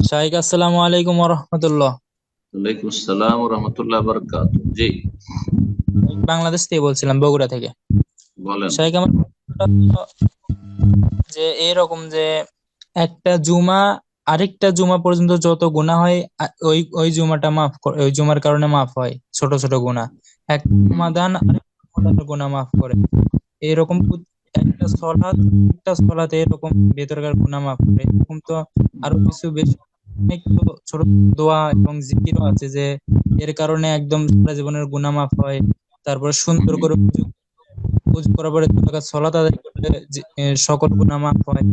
শাইখ, আসসালামু আলাইকুম রহমতুল্লাহ। ওয়ালাইকুম আসসালাম ওয়া রাহমাতুল্লাহি ওয়া বারাকাতুহু। জি, বাংলাদেশ থেকে বলছিলাম, বগুড়া থেকে। বলেন। শাইখ, আমার যে এরকম যে একটা জুমা আরেকটা জুমা পর্যন্ত যত গুনাহ হয়, ওই ওই জুমাটা মাফ করে, ওই জুমার কারণে মাফ হয় ছোট ছোট গুনাহ। এক সমাধান আরেকটা গুনাহ মাফ করে, এরকম একটা সলাতে এরকম ভেতরকার গুনাহ মাফ করে, এরকম তো আরো কিছু বেশি অনেক তো ছোট দোয়া এবং জিকিরও আছে যে এর কারণে একদম সারা জীবনের গুনাহ মাফ হয়। তারপর সুন্দর করে উযু করার পরে 2 রাকাত সালাত আদায় করলে সকল গুনাহ মাফ হয়।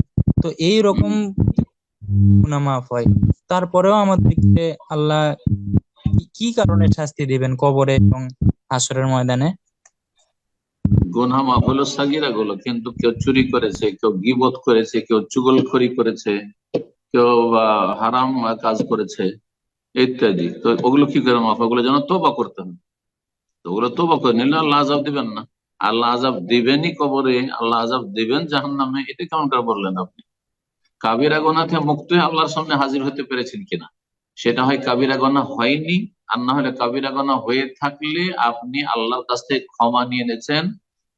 তো এই রকম গুনাহ মাফ হয়। তারপরেও আমাদেরকে আল্লাহ কি কি কারণে শাস্তি দিবেন কবরে এবং হাসরের ময়দানে? গুনাহ মাফ হলো সাগীরা গুলো, কিন্তু কেউ চুরি করেছে, কেউ গীবত করেছে, কেউ চুগলখড়ি করেছে, কেউ হারাম কাজ করেছে ইত্যাদি। তো ওগুলো কি করে মাফ? ওগুলো যেন তওবা করতে হবে। তো ওগুলো তওবা করে নিলে আল্লাহ আযাব দিবেন না। আল্লাহ আযাব দিবেনই কবরে, আল্লাহ আযাব দিবেন জাহান্নামে। এটা কেমন করে বললেন আপনি? কাবিরা গুনাহ থেকে মুক্ত হয়ে আল্লাহর সামনে হাজির হতে পেরেছেন কিনা, সেটা হয় কাবিরা গুনাহ হয়নি। আর না হলে কাবিরা গুনাহ হয়ে থাকলে আপনি আল্লাহর কাছ থেকে ক্ষমা নিয়ে নিয়েছেন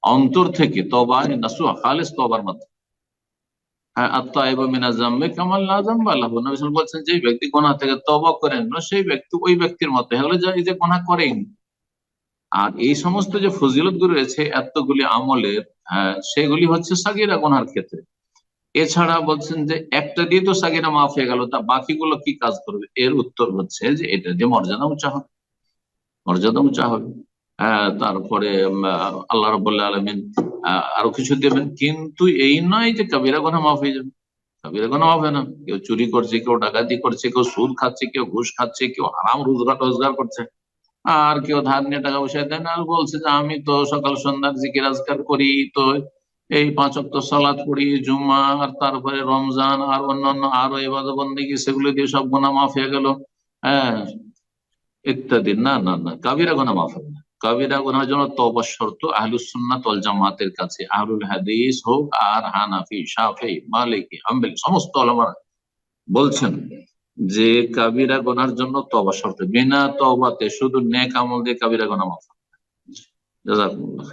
অন্তর থেকে, তওবা নাসুহা খালিস তওবার মাধ্যমে। হ্যাঁ, আত-তাইবু মিনাজ যামবি কামান লা যামবা লাহু। নবী সাল্লাল্লাহু আলাইহি ওয়াসাল্লাম বলছেন, যে ব্যক্তি গুনাহ থেকে তওবা করে নিল, সেই ব্যক্তি ওই ব্যক্তির মতো হলো যে গুনাহ করেনি। আর এই সমস্ত যে ফজিলত গুলো রয়েছে এতগুলি আমলের, সেগুলি হচ্ছে সাগীরা গুনাহর ক্ষেত্রে। এছাড়া বলছেন যে একটা দিয়ে তো সাগিরা মাফ হয়ে গেল, তা বাকিগুলো কি কাজ করবে? এর উত্তর হচ্ছে যে এটা দিয়ে মর্যাদা উঁচা হবে, মর্যাদা উঁচা হবে। তারপরে আল্লাহ রাব্বুল আলামিন আরো কিছু দেবেন, কিন্তু এই নয় যে কবিরা গুনাহ মাফ হয়ে যাবে। কবিরা গুনাহ হবে না। কেউ চুরি করছে, কেউ ডাকাতি করছে, কেউ সুদ খাচ্ছে, কেউ ঘুষ খাচ্ছে, কেউ হারাম রোজগার রোজগার করছে, আর কেউ ধার নিয়ে টাকা পয়সা দেয় না, আর বলছে যে আমি তো সকাল সন্ধ্যা জিকির আজকার করি, তো এই 5 ওয়াক্ত সালাত পড়ি, জুম্মা আর তারপরে রমজান আর অন্যান্য আরো ইবাদত বন্দেগী, সেগুলো দিয়ে সব গুনাহ মাফ হয়ে গেল। হ্যাঁ, ইত্যাদি। না না না, কাবিরা গুনাহ মাফ হবে না। কাবিরা গুনাহের জন্য তওবার শর্ত আহলুস সুন্নাত ওয়াল জামাতের কাছে, আহলুল হাদিস হোক আর হানাফি, শাফিঈ, মালিকি, হাম্বলি, সমস্ত উলামা বলছেন যে কাবিরা গুনাহের জন্য তওবা শর্ত। বিনা তওবাতে শুধু নেক আমল দিয়ে কাবিরা গুনাহ মাফ হবে না। জাযাকুমুল্লাহ।